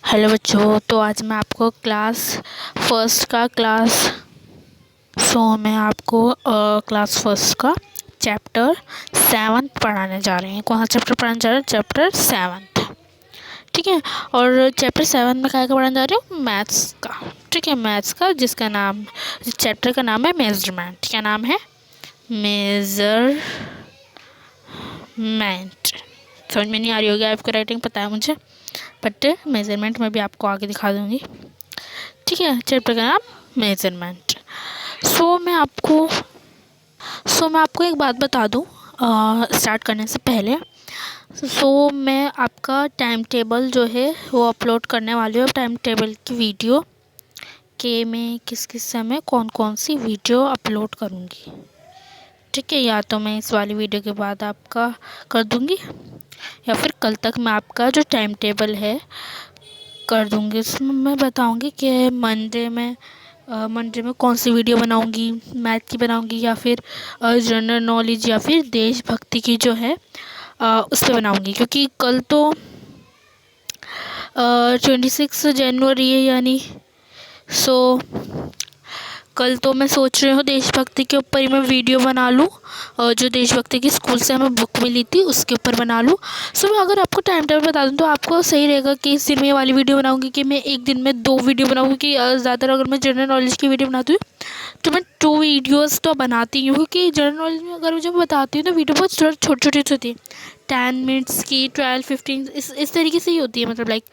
Hello बच्चों, तो आज मैं आपको क्लास फर्स्ट का चैप्टर 7 पढ़ाने जा रहे हैं। कौन सा चैप्टर पढ़ाने जा रहे हैं? चैप्टर 7। ठीक है। और चैप्टर 7 में क्या पढ़ाने जा रहे हो? मैथ्स का। ठीक है, मैथ्स का, चैप्टर का नाम है मेजरमेंट। क्या नाम है? मेजरमेंट। समझ में नहीं आ रही होगी आपको, राइटिंग पता है मुझे, बट मेजरमेंट में भी आपको आगे दिखा दूंगी। ठीक है, चैप्टर का नाम मेजरमेंट। मैं आपको एक बात बता दूं स्टार्ट करने से पहले। मैं आपका टाइम टेबल जो है वो अपलोड करने वाली हूँ। टाइम टेबल की वीडियो कि मैं किस किस समय कौन कौन सी वीडियो अपलोड करूँगी। ठीक है, या तो मैं इस वाली वीडियो के बाद आपका कर दूँगी, या फिर कल तक मैं आपका जो टाइम टेबल है कर दूँगी। उसमें मैं बताऊँगी कि मंडे में कौन सी वीडियो बनाऊँगी, मैथ की बनाऊँगी, या फिर जनरल नॉलेज, या फिर देशभक्ति की जो है उस पर बनाऊँगी। क्योंकि कल तो 26 जनवरी है, यानी कल तो मैं सोच रही हूँ देशभक्ति के ऊपर ही मैं वीडियो बना लूँ, और जो देशभक्ति की स्कूल से हमें बुक मिली थी उसके ऊपर बना लूँ। मैं अगर आपको टाइम टेबल बता दूँ तो आपको सही रहेगा कि इस दिन में ये वाली वीडियो बनाऊँगी, कि मैं एक दिन में 2 वीडियो बनाऊँगी। कि ज़्यादातर अगर मैं जनरल नॉलेज की वीडियो बनाती हूँ तो मैं 2 वीडियोज़ तो बनाती हूँ, क्योंकि जनरल नॉलेज में अगर मुझे बताती हूँ तो वीडियो बहुत छोटी छोटी होती है, 10 मिनट्स की, 12-15 इस तरीके से ही होती है, मतलब लाइक।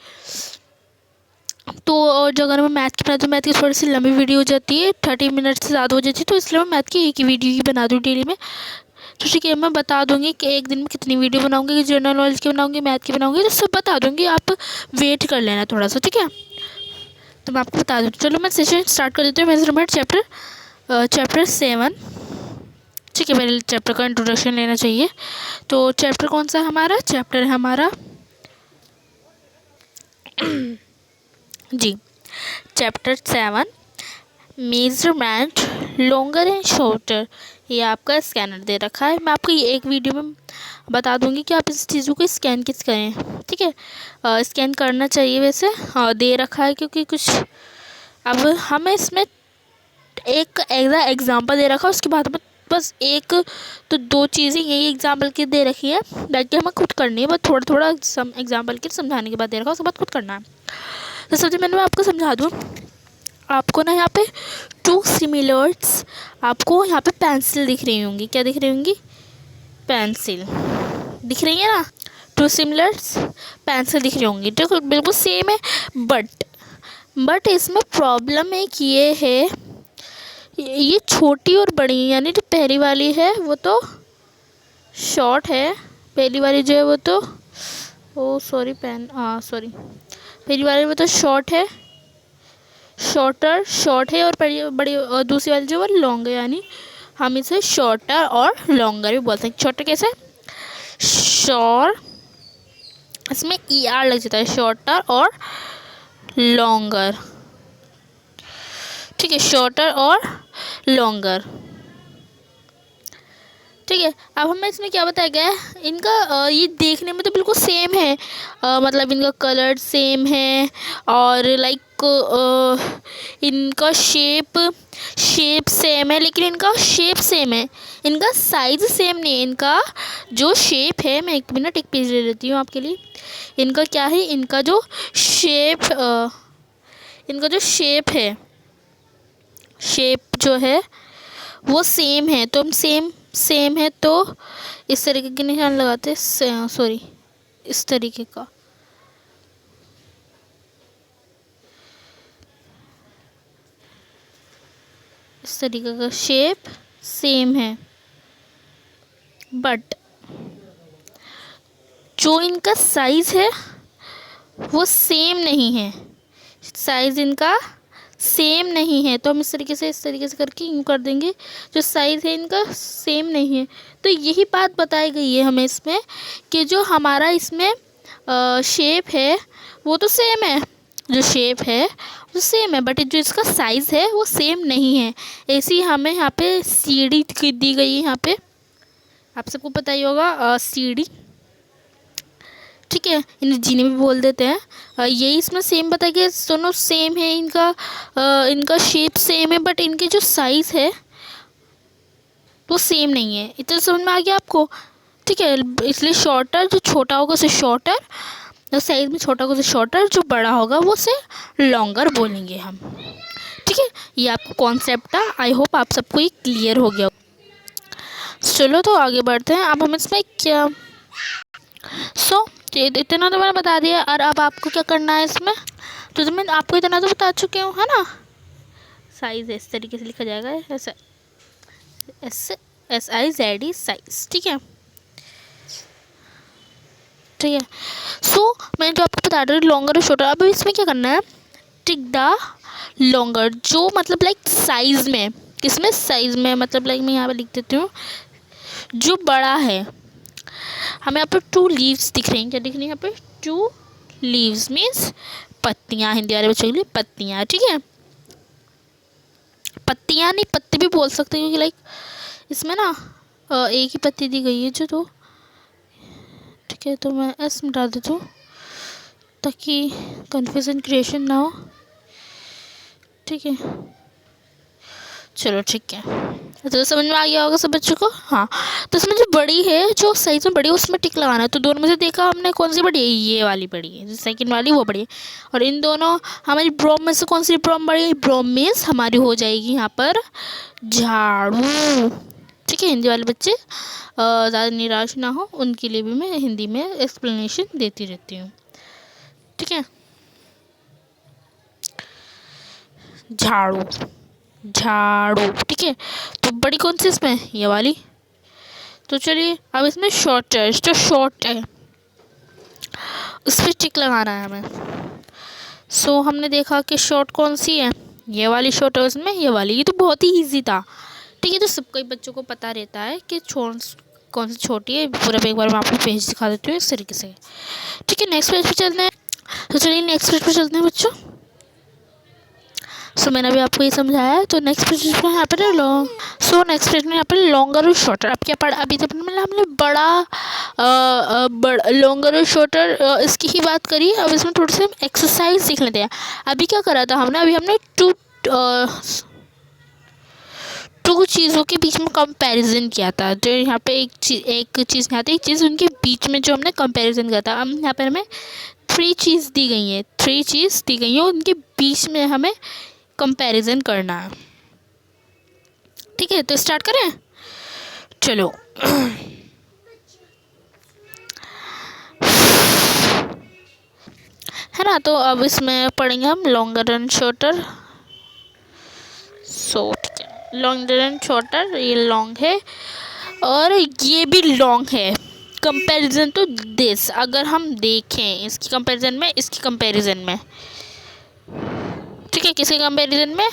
तो और जो अगर मैं मैथ की बनाती हूँ, मैथ की थोड़ी सी लंबी वीडियो हो जाती है, 30 मिनट से ज़्यादा हो जाती है, तो इसलिए मैं मैथ की एक ही वीडियो ही बना दूँ डेली में। तो ठीक है, मैं बता दूँगी कि एक दिन में कितनी वीडियो बनाऊँगी, जनरल नॉलेज की बनाऊँगी, मैथ की बनाऊँगी, तो सब बता दूँगी। आप वेट कर लेना थोड़ा सा, ठीक है। तो मैं आपको बता दूँ। चलो मैं सेशन स्टार्ट कर देती हूँ। Measurement chapter 7। ठीक है, पहले चैप्टर का इंट्रोडक्शन लेना चाहिए। तो चैप्टर कौन सा है हमारा? चैप्टर है हमारा जी, chapter 7 measurement longer and shorter. ये आपका स्कैनर दे रखा है। मैं आपको ये एक वीडियो में बता दूंगी कि आप इस चीज़ों को स्कैन किस करें। ठीक है, स्कैन करना चाहिए वैसे। दे रखा है क्योंकि कुछ अब हमें इसमें एक एग्जाम्पल दे रखा है, उसके बाद में बस एक तो 2 चीज़ें यही एग्जाम्पल की दे रखी है, बाकी हमें खुद करनी है। बस थोड़ा थोड़ा एग्जाम्पल के समझाने के बाद दे रखा है, उसके बाद खुद करना है। तो सबसे पहले मैं आपको समझा दूँ। आपको ना यहाँ पे 2 सिमिलर्स, आपको यहाँ पे पेंसिल दिख रही होंगी। क्या दिख रही होंगी? पेंसिल दिख रही है ना। 2 सिमिलर्स पेंसिल दिख रही होंगी, तो बिल्कुल सेम है। बट इसमें प्रॉब्लम एक ये है, ये छोटी और बड़ी, यानी जो पहली वाली है वो तो शॉर्ट है। पहली वाली जो है वो तो पहली वाली वो तो शॉर्ट है, शॉर्ट है, और बड़ी और दूसरी वाली जो वो लॉन्ग है, यानी हम इसे शॉर्टर और लॉन्गर भी बोलते हैं। शॉर्टर कैसे? शॉर्ट, इसमें ER लग जाता है, शॉर्टर और लॉन्गर। ठीक है, शॉर्टर और लॉन्गर। ठीक है, अब हमें इसमें क्या बताया गया है? इनका ये देखने में तो बिल्कुल सेम है, मतलब इनका कलर सेम है, और लाइक इनका शेप सेम है, लेकिन इनका शेप सेम है, इनका साइज़ सेम नहीं है। इनका जो शेप है, मैं 1 मिनट एक पेज ले लेती हूँ आपके लिए। इनका क्या है? इनका जो शेप है, शेप जो है वो सेम है। तो हम सेम है तो इस तरीके के निशान लगाते हैं, सॉरी इस तरीके का। इस तरीके का शेप सेम है, बट जो इनका साइज़ है वो सेम नहीं है। साइज़ इनका सेम नहीं है, तो हम इस तरीके से करके यूँ कर देंगे। जो साइज़ है इनका सेम नहीं है। तो यही बात बताई गई है हमें इसमें, कि जो हमारा इसमें शेप है वो तो सेम है, जो शेप है वो सेम है, बट जो इसका साइज़ है वो सेम नहीं है। ऐसी हमें यहाँ पे सीढ़ी दी गई है। यहाँ पे आप सबको पता ही होगा सीढ़ी। ठीक है, इन्हें जीने भी बोल देते हैं। यही इसमें सेम बताया कि दोनों सेम है, इनका शेप सेम है, बट इनके जो साइज़ है वो सेम नहीं है। इतना समझ में आ गया आपको? ठीक है, इसलिए शॉर्टर जो छोटा होगा उसे शॉर्टर, जो साइज में छोटा होगा उसे शॉर्टर, जो बड़ा होगा वो उसे लॉन्गर बोलेंगे हम। ठीक है, ये आपका कॉन्सेप्ट था। आई होप आप सबको ये क्लियर हो गया। चलो तो आगे बढ़ते हैं। अब हम इसमें क्या इतना तो मैंने बता दिया, और अब आपको क्या करना है इसमें, तो मैं आपको इतना तो बता चुके हूँ, है ना। साइज़ इस तरीके से लिखा जाएगा, SIZE साइज। ठीक है, ठीक है। मैं जो आपको बता रही हूँ लॉन्गर और शॉर्टर, अब इसमें क्या करना है, टिक द लॉन्गर, जो मतलब लाइक साइज़ में, किसमें साइज़ में, मतलब लाइक मैं यहाँ पे लिख देती हूँ, जो बड़ा है। हमें यहाँ पर 2 लीव्स दिख रही हैं। क्या दिख रही है यहाँ पे? 2 लीव्स मीन्स पत्तियाँ, हिंदी वाले बच्चों के लिए पत्तियाँ। ठीक है, पत्तियाँ नहीं, पत्ती भी बोल सकते हैं, क्योंकि लाइक इसमें ना एक ही पत्ती दी गई है जो, तो ठीक है, तो मैं एस मिटा देता हूँ ताकि कन्फ्यूजन क्रिएशन ना हो। ठीक है, चलो ठीक है, तो समझ में आ गया होगा सब बच्चों को। हाँ, तो इसमें जो बड़ी है, जो साइज में बड़ी है, उसमें टिक लगाना है। तो दोनों में से देखा हमने कौन सी बड़ी है, ये वाली बड़ी है, जो सेकंड वाली वो बड़ी है। और इन दोनों हमारी ब्रोम में से कौन सी ब्रोम बड़ी है? ब्रोम मीन्स हमारी हो जाएगी यहाँ पर झाड़ू। ठीक है, हिंदी वाले बच्चे ज़्यादा निराश ना हो, उनके लिए भी मैं हिंदी में एक्सप्लेनेशन देती रहती हूँ। ठीक है, झाड़ू, झाड़ू। ठीक है, तो बड़ी कौन सी इसमें? ये वाली। तो चलिए अब इसमें शॉर्टर, जो शॉर्ट है उस पर टिक लगाना है हमें। हमने देखा कि शॉर्ट कौन सी है, ये वाली शॉर्ट है उसमें, ये वाली। ये तो बहुत ही ईजी था। ठीक है, तो सबको बच्चों को पता रहता है कि कौन सी छोटी है। पूरा एक बार मैं आपको पेज दिखा देती हूँ इस तरीके से। ठीक है, नेक्स्ट पेज पे चलते हैं। तो चलिए नेक्स्ट पेज पे चलते हैं बच्चों। मैंने अभी आपको ये समझाया है, तो नेक्स्ट पेज में यहाँ पर नेक्स्ट पेज में यहाँ पर लॉन्गर और शॉर्टर। अब क्या पढ़ा अभी तक? मतलब हमने बड़ा लॉन्गर और शॉर्टर इसकी ही बात करी। अब इसमें थोड़ी सी हम एक्सरसाइज सीख लेते हैं। अभी क्या करा था हमने? अभी हमने टू चीज़ों के बीच में कंपैरिजन किया था। जो यहाँ पे एक चीज़ नहीं आती, एक चीज़ उनके बीच में जो हमने कंपैरिजन किया था। अब यहाँ पर हमें 3 चीज़ दी गई हैं, 3 चीज़ दी गई हैं, उनके बीच में हमें कंपैरिजन करना है। ठीक है, तो स्टार्ट करें। चलो है ना। तो अब इसमें पढ़ेंगे हम लॉन्गर एंड शॉर्टर। ठीक है, लॉन्गर एंड शॉर्टर, ये लॉन्ग है और ये भी लॉन्ग है। कंपैरिजन तो दिस, अगर हम देखें इसकी कंपैरिजन में, इसकी कंपैरिजन में, ठीक है, किसी कंपैरिजन में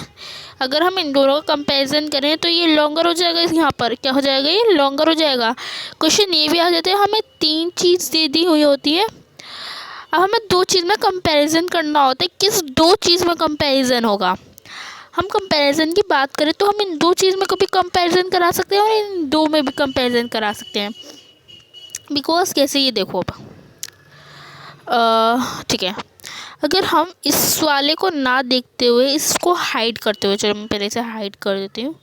अगर हम इन दोनों का कंपैरिजन करें तो ये लॉन्गर हो जाएगा। यहाँ पर क्या हो जाएगा? ये लॉन्गर हो जाएगा। क्वेश्चन ये भी आ जाते हैं, हमें 3 चीज़ दे दी हुई होती है। अब हमें 2 चीज़ में कंपैरिजन करना होता है। किस 2 चीज़ में कंपैरिजन होगा? हम कंपैरिजन की बात करें तो हम इन 2 चीज़ में कभी कंपैरिजन करा सकते हैं और इन 2 में भी कंपैरिजन करा सकते हैं। बिकॉज कैसे, ये देखो अब ठीक है, अगर हम इस वाले को ना देखते हुए इसको हाइड करते हुए, चलो मैं पहले से हाइड कर देती हूँ।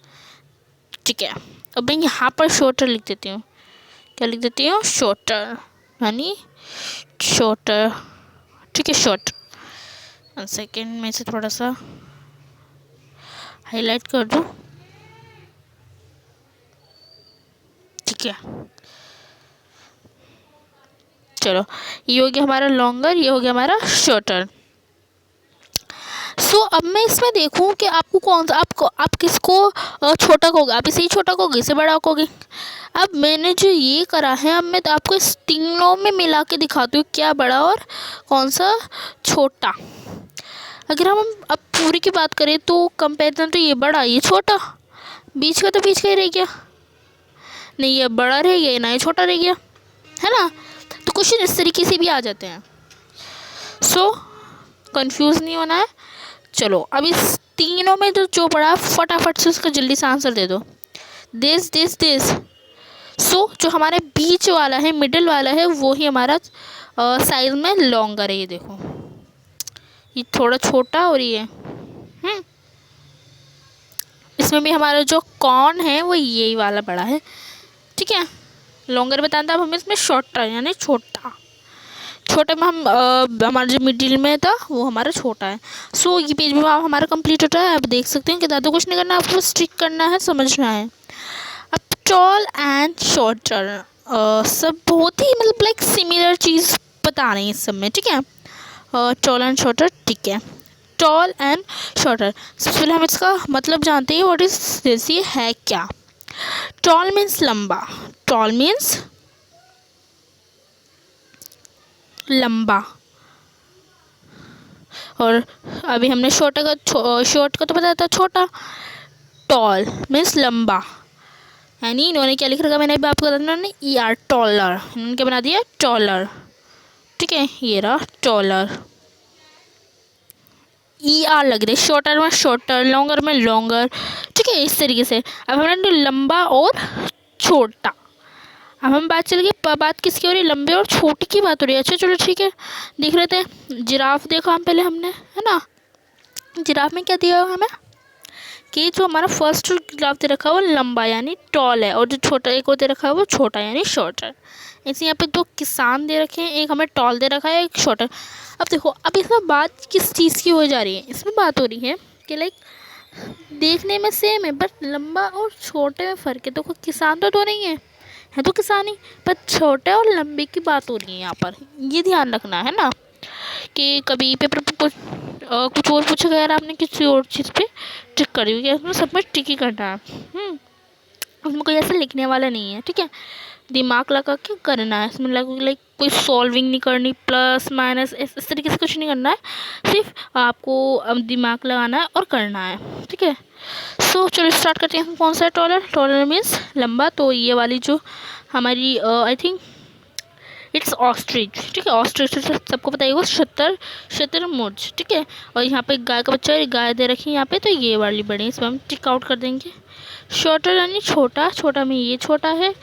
ठीक है, अब मैं यहाँ पर शॉर्टर लिख देती हूँ। क्या लिख देती हूँ? शॉर्टर, यानी शॉर्टर। ठीक है, शॉर्ट। 1 सेकेंड में से थोड़ा सा हाईलाइट कर दूँ। ठीक है, चलो ये हो गया हमारा लॉन्गर, ये हो गया हमारा शॉर्टर। अब मैं इसमें देखूं कि आपको कौन सा, आप किसको छोटा कहोगे? आप इसे ही छोटा कहोगे, इसे बड़ा कहोगे? अब मैंने जो ये करा है, अब मैं तो आपको इस तीनों में मिला के दिखाती हूँ क्या बड़ा और कौन सा छोटा। अगर हम अब पूरी की बात करें तो कंपैरिजन तो ये बड़ा, ये छोटा, बीच का तो बीच का ही रह गया। नहीं, ये बड़ा रह गया ना, ये छोटा रह गया, है ना। तो क्वेश्चन इस तरीके से भी आ जाते हैं। कंफ्यूज नहीं होना है। चलो अब इस तीनों में जो बड़ा, फटाफट से उसका जल्दी से आंसर दे दो। दिस। जो हमारे बीच वाला है, मिडिल वाला है, वो ही हमारा साइज में लॉन्गर है। ये देखो, ये थोड़ा छोटा और ये इसमें भी हमारा जो कॉर्न है वो यही वाला बड़ा है, ठीक है। लॉन्गर बताना था, अब हमें इसमें शॉर्टर यानी छोटा, छोटे में हम हमारा जो मिडिल में था वो हमारा छोटा है। सो ये पेज भी हमारा कंप्लीट होता है। आप देख सकते हैं कि ज़्यादा कुछ नहीं करना, आपको स्टिक करना है, समझना है। अब टॉल एंड शॉर्टर सब बहुत ही मतलब लाइक सिमिलर चीज़ बता रहे हैं इस सब में, ठीक है। टॉल एंड शॉर्टर, ठीक है। टॉल एंड शॉर्टर, सबसे पहले हम इसका मतलब जानते हैं। व्हाट इज दिस, ये है क्या। टॉल मीन्स लंबा, टॉल मीन्स लंबा। और अभी हमने शॉर्ट का तो बताया था छोटा। टॉल मीन्स लंबा, यानी इन्होंने क्या लिख रखा, मैंने अभी आपको बताया, इन्होंने ER टॉलर, इन्होंने क्या बना दिया, टॉलर, ठीक है। ये रहा टॉलर, ER लग रही है। शॉर्टर में शॉर्टर, लॉन्गर में लॉन्गर, ठीक है, इस तरीके से। अब हमने लंबा और छोटा, अब हम बात चल गई, बात किसकी हो रही है, लंबे और छोटे की बात हो रही है। अच्छा चलो ठीक है, देख रहे थे जिराफ देखा हम पहले हमने, है ना। जिराफ में क्या दिया हुआ हमें कि जो हमारा फर्स्ट जिराफ दे रखा है वो लंबा यानी टॉल है, और जो छोटा एक और दे रखा है वो छोटा यानी शॉर्टर। ऐसे यहाँ पे दो किसान दे रखे हैं, एक हमें टॉल दे रखा है, एक शॉर्टर। अब देखो, अब इसमें बात किस चीज़ की हो जा रही है, इसमें बात हो रही है कि लाइक देखने में सेम है बट लंबा और छोटे में फ़र्क है। देखो किसान तो नहीं है तो किसान ही, पर छोटे और लंबे की बात हो रही है यहाँ पर, ये ध्यान रखना है ना। कि कभी पेपर पे कुछ और पूछा गया, आपने किसी और चीज़ पे टिक करी हुई है, उसमें सब में टिक ही करना है। उसमें कोई ऐसे लिखने वाला नहीं है, ठीक है। दिमाग लगा के करना है इसमें, लाइक कोई सॉल्विंग नहीं करनी, प्लस माइनस इस तरीके से कुछ नहीं करना है, सिर्फ आपको दिमाग लगाना है और करना है, ठीक है। सो चलो स्टार्ट करते हैं। कौन सा है टॉलर, टॉलर मीन्स लंबा। तो ये वाली जो हमारी आई थिंक इट्स ऑस्ट्रिच, ठीक है। ऑस्ट्रिच सबको पता है, शतरमुर्ग, ठीक है। और यहाँ पे गाय का बच्चा है, गाय दे रखी है यहाँ पे, तो ये वाली बड़ी है, इसमें हम टिक आउट कर देंगे। शॉर्टर यानी छोटा, छोटा में ये छोटा है,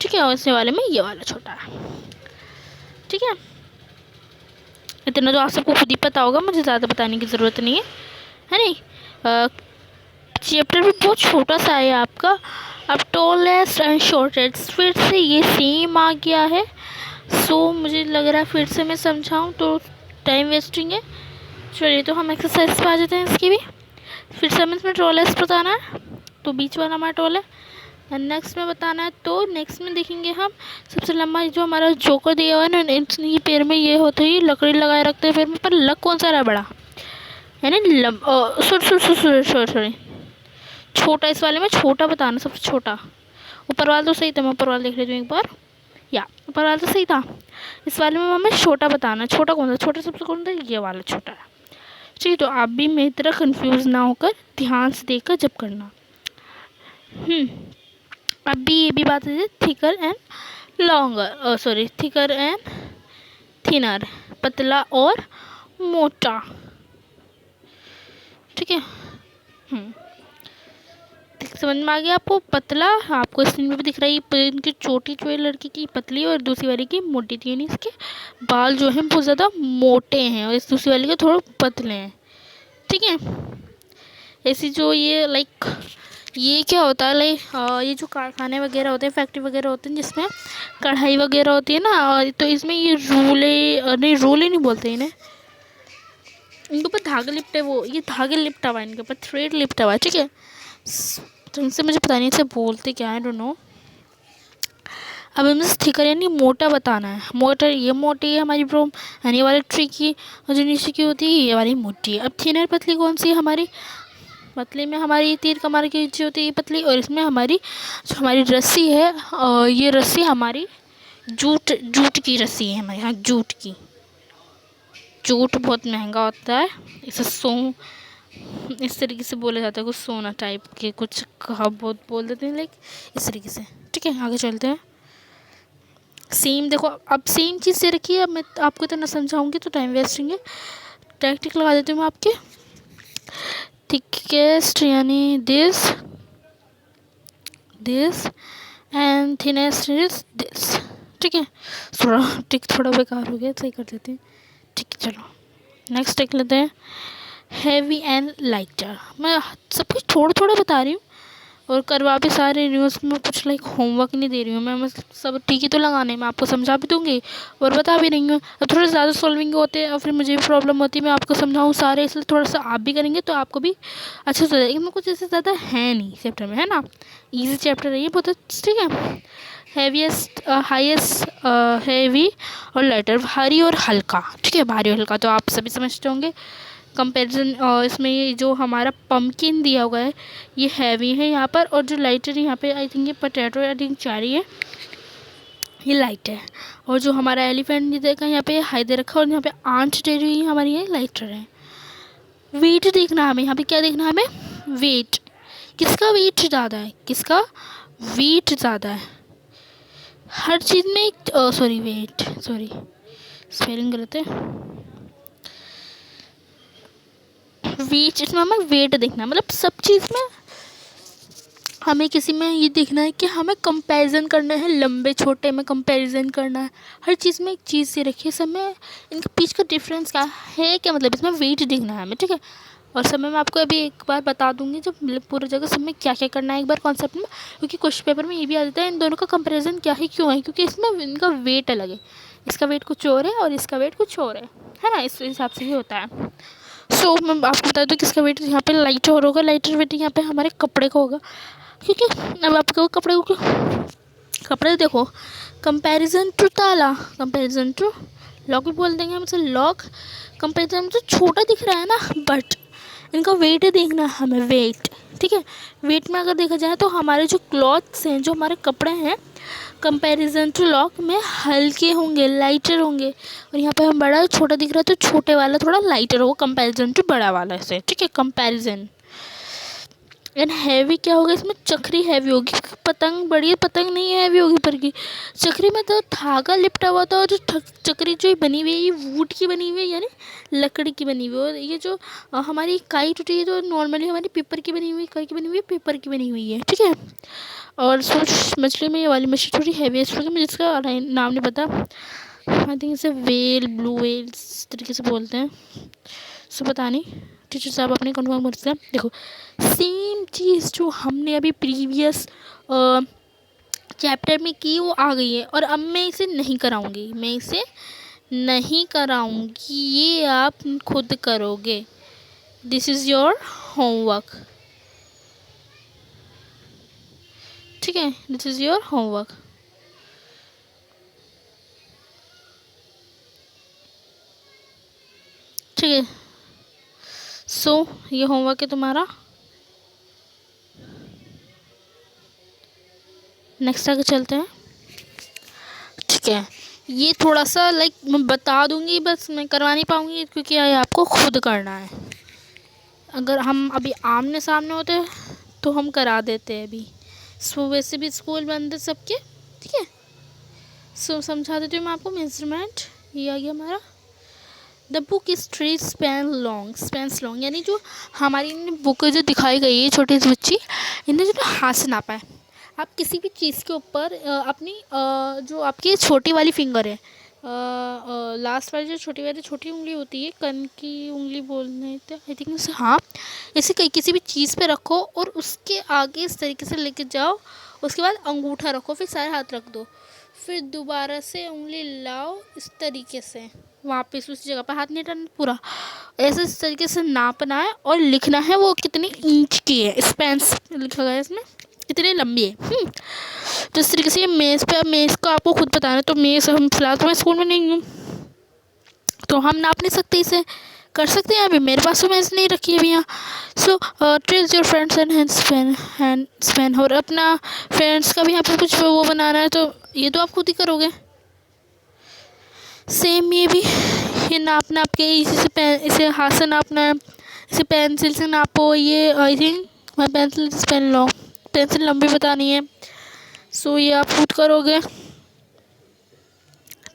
ठीक है, और इसमें वाले में ये वाला छोटा है, ठीक है। इतना तो आप सबको खुद ही पता होगा, मुझे ज़्यादा बताने की ज़रूरत नहीं है नहीं। चैप्टर भी बहुत छोटा सा है आपका। अब टॉलेस्ट एंड शॉर्टेस्ट फिर से ये सेम आ गया है। सो मुझे लग रहा है फिर से मैं समझाऊं तो टाइम वेस्टिंग है। चलिए तो हम एक्सरसाइज पे आ जाते हैं इसकी भी। फिर से हमें इसमें टॉलेस्ट बताना है, तो बीच वाला हमारा टॉल है। एंड नेक्स्ट में बताना है, तो नेक्स्ट में देखेंगे हम सबसे लंबा जो हमारा जोकर दिया हुआ है ना, ये पैर में ये होता है, लकड़ी लगाए रखते हैं पैर में, पर लक कौन सा रहा बड़ा, यानी सॉरी छोटा। इस वाले में छोटा बताना, सबसे छोटा। ऊपर वाला तो सही था, मैं ऊपर वाला देख लेती हूँ एक बार, या ऊपर वाला तो सही था। इस वाले में हमें छोटा बताना, छोटा कौन सा, छोटा सबसे कौन था, ये वाला छोटा है, ठीक। तो आप भी मेरी तरह कंफ्यूज ना होकर ध्यान से देखकर जब करना। अब भी ये भी बात है, thicker and longer, sorry thicker and thinner, पतला और मोटा, ठीक है। समझ में आ गया आपको। पतला आपको स्क्रीन में भी दिख रही है, इनकी चोटी जो है लड़की की पतली और दूसरी वाली की मोटी थी, यानी इसके बाल जो हैं बहुत ज़्यादा मोटे हैं और इस दूसरी वाली के थोड़े पतले हैं, ठीक है। ऐसी जो ये लाइक ये क्या होता है, लाइक ये जो कारखाने वगैरह होते हैं, फैक्ट्री वगैरह होते हैं जिसमें कढ़ाई वगैरह होती है ना, तो इसमें ये रोले नहीं बोलते इन्हें, इनके ऊपर धागे लिपटे, वो ये धागे लिपटा हुआ है, इनके ऊपर थ्रेड लिपटा हुआ है, ठीक है। तो इनसे मुझे पता नहीं इसे बोलते क्या है, डोंट नो। अब हमें थिकर यानी मोटा बताना है। मोटा ये मोटी है हमारी ब्रोम, यानी वाली ट्री की जो नीचे की होती है ये वाली मोटी है। अब थिनर पतली कौन सी है हमारी, पतली में हमारी तीर कमार की नीचे होती है पतली, और इसमें हमारी जो हमारी रस्सी है, ये रस्सी हमारी जूट की रस्सी है हमारे यहाँ, जूट बहुत महंगा होता है, इसे इस तरीके से बोला जाता है, कुछ सोना टाइप के कुछ कहा बहुत बोल देते हैं लाइक इस तरीके से, ठीक है। आगे चलते हैं। सेम देखो, अब सेम चीज़ से रखिए। अब मैं आपको इतना समझाऊंगी तो टाइम वेस्टिंग है, टैक्टिक लगा देती हूँ मैं आपके। थिकेस्ट यानी this and thinnest is this, ठीक है। थोड़ा टिक थोड़ा बेकार हो गया, सही कर देते हैं। ठीक है चलो नेक्स्ट टिक लेते हैं, हैवी एंड लाइटर। मैं सब कुछ थोड़ा थोड़ा बता रही हूँ और करवा भी सारे रही हूँ, उसमें कुछ लाइक होमवर्क नहीं दे रही हूँ मैं सब टीके तो लगाने में आपको समझा भी दूँगी और बता भी रही हूँ। अब थोड़े ज़्यादा सॉल्विंग होते हैं और फिर मुझे भी प्रॉब्लम होती है, मैं आपको समझाऊँ सारे, इसलिए थोड़ा सा आप भी करेंगे तो आपको भी अच्छे से हो जाएगा। इनमें कुछ ऐसे ज़्यादा है नहीं चैप्टर में, है ना, ईजी चैप्टर है ये बहुत, ठीक है। हैवीएस्ट हाईएस्ट हैवी और लाइटर, भारी और हल्का, ठीक है। भारी और हल्का तो आप सभी समझते होंगे। कंपैरिजन इसमें ये जो हमारा पम्पकिन दिया हुआ है ये हैवी है यहाँ पर, और जो लाइटर यहाँ पे आई थिंक ये पोटैटो आई थिंक चारी है, ये लाइट है। और जो हमारा एलिफेंट नहीं देखा यहाँ पे हाई दे रखा है और यहाँ पे आंट दे रही है हमारी, ये लाइटर है। वेट देखना हमें, यहाँ पे क्या देखना है हमें, वेट, किसका वेट ज़्यादा है, किसका वेट ज़्यादा है हर चीज़ में। सॉरी वेट, सॉरी स्पेलिंग गलत है, वेट, इसमें हमें वेट देखना, मतलब सब चीज़ में हमें किसी में ये देखना है कि हमें कंपैरिजन करना है, लंबे छोटे में कंपैरिजन करना है, हर चीज़ में एक चीज़ से रखिए, सब में इनके बीच का डिफरेंस क्या है, क्या मतलब इसमें वेट देखना है हमें, ठीक है। और सब में मैं आपको अभी एक बार बता दूंगी जब पूरी जगह सब में क्या क्या करना है एक बार कॉन्सेप्ट में, क्योंकि क्वेश्चन पेपर में ये भी आ जाता है इन दोनों का कंपेरिजन क्या है, क्यों है, क्योंकि इसमें इनका वेट अलग है, इसका वेट कुछ और है और इसका वेट कुछ और है ना, इस हिसाब से ये होता है। सो मैं आपको बता दूँ कि इसका वेट यहाँ पे लाइटर होगा, लाइटर वेट यहाँ पे हमारे कपड़े का होगा, क्योंकि अब आपको कपड़े को, कपड़े देखो, कंपैरिजन टू ताला, कंपैरिजन टू लॉक भी बोल देंगे हम इसे लॉक, कंपैरिजन तो छोटा दिख रहा है ना, बट इनका वेट देखना है हमें, वेट, ठीक है। वेट में अगर देखा जाए तो हमारे जो क्लॉथ्स हैं, जो हमारे कपड़े हैं, कंपैरिजन टू लॉक में हल्के होंगे, लाइटर होंगे, और यहाँ पे हम बड़ा छोटा दिख रहा है तो छोटे वाला थोड़ा लाइटर होगा कंपैरिजन टू बड़ा वाला से, ठीक है, कंपैरिजन। एंड हैवी क्या होगा इसमें, चक्री हैवी होगी, पतंग बड़ी है, पतंग नहीं हैवी होगी पर की, चक्री में तो धागा लिपटा हुआ था, और जो चक्री जो बनी हुई है ये वुड की बनी हुई है, यानी लकड़ी की बनी हुई है, और ये जो हमारी काई टूटी है तो नॉर्मली हमारी पेपर की बनी हुई, काई की बनी हुई है, पेपर की बनी हुई है, ठीक है। और सोच मछली में ये वाली मछली थोड़ी हैवी है, इसलिए मुझे इसका नाम नहीं पता, आई थिंक इसे वेल, ब्लू वेल इस तरीके से बोलते हैं, सो पता नहीं, टीचर साहब अपने कन्फर्म करते हैं। देखो सेम चीज़ जो हमने अभी प्रीवियस चैप्टर में की वो आ गई है, और अब मैं इसे नहीं कराऊंगी, मैं इसे नहीं कराऊंगी, ये आप खुद करोगे, दिस इज़ योर होमवर्क, ठीक है, दिस इज़ योर होमवर्क। ठीक है, सो ये होमवर्क है तुम्हारा। नेक्स्ट आगे चलते हैं, ठीक है। ये थोड़ा सा लाइक मैं बता दूंगी, बस मैं करवा नहीं पाऊंगी क्योंकि ये आपको खुद करना है। अगर हम अभी आमने सामने होते तो हम करा देते हैं अभी, सो वैसे भी स्कूल बंद है सबके, ठीक है। सो समझा देती हूँ मैं आपको मेजरमेंट, ये आ गया हमारा, the book is 3 span long, spans long, यानी जो हमारी बुक जो दिखाई गई है छोटी सी बच्ची, इन्हें जो हाथ से नापा है। आप किसी भी चीज़ के ऊपर अपनी जो आपकी छोटी वाली फिंगर है, लास्ट वाली जो छोटी उंगली होती है, कन की उंगली बोलने आई थिंक उसे, हाँ, इसे कहीं किसी भी चीज़ पे रखो और उसके आगे इस तरीके से लेके जाओ, उसके बाद अंगूठा रखो, फिर सारे हाथ रख दो, फिर दोबारा से उंगली लाओ इस तरीके से, वापस उसी जगह पर हाथ नहीं हटाना पूरा, ऐसे इस तरीके से नापना है और लिखना है वो कितनी इंच की है, स्पैन्स लिखा गया है इसमें, इतनी लंबी है। तो इस तरीके से ये मेज़ पे, मेज़ को आपको खुद बताना है, तो मेज़ हम फिलहाल तो मैं स्कूल में नहीं हूँ तो हम नाप नहीं सकते, इसे कर सकते हैं अभी, मेरे पास तो मेज़ नहीं रखी है अभी यहाँ। So trace your friends and hand span, और अपना फ्रेंड्स का भी यहाँ पे कुछ वो बनाना है, तो ये तो आप खुद ही करोगे। सेम ये भी, ये नाप के इसी से पेन, इसे हाथ से नापना है, इसे पेंसिल से नापो, ये आई थिंक मैं पेंसिल से पेन लो, पेंसिल लंबी बतानी है, सो ये आप खुद करोगे,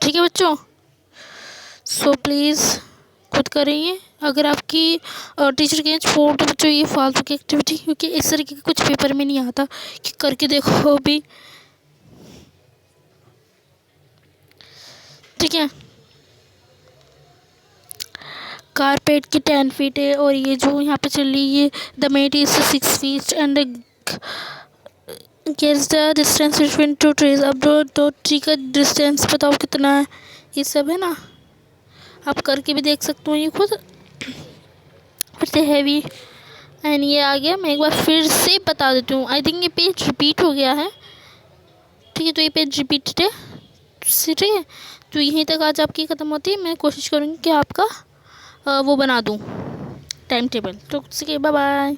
ठीक है बच्चों। सो प्लीज़ खुद करिए, अगर आपकी टीचर के छोड़ तो बच्चों ये फालतू की एक्टिविटी, क्योंकि इस तरीके का कुछ पेपर में नहीं आता कि करके देखो अभी, ठीक है। कारपेट की 10 फीट है और ये जो यहाँ पे चल रही है the mate is 6 feet and gets the distance between two trees. अब दो ट्री का डिस्टेंस बताओ कितना है। ये सब है ना, आप करके भी देख सकते हो ये खुद। फिर से हैवी एंड ये आ गया। मैं एक बार फिर से बता देती हूँ, आई थिंक ये पेज रिपीट हो गया है। ठीक है, तो ये पेज रिपीटेड है। ठीक है, तो यहीं तक आज आपकी ख़त्म होती है। मैं कोशिश करूँगी कि आपका वो बना दूँ टाइम टेबल। तो ठीक है, बाय बाय।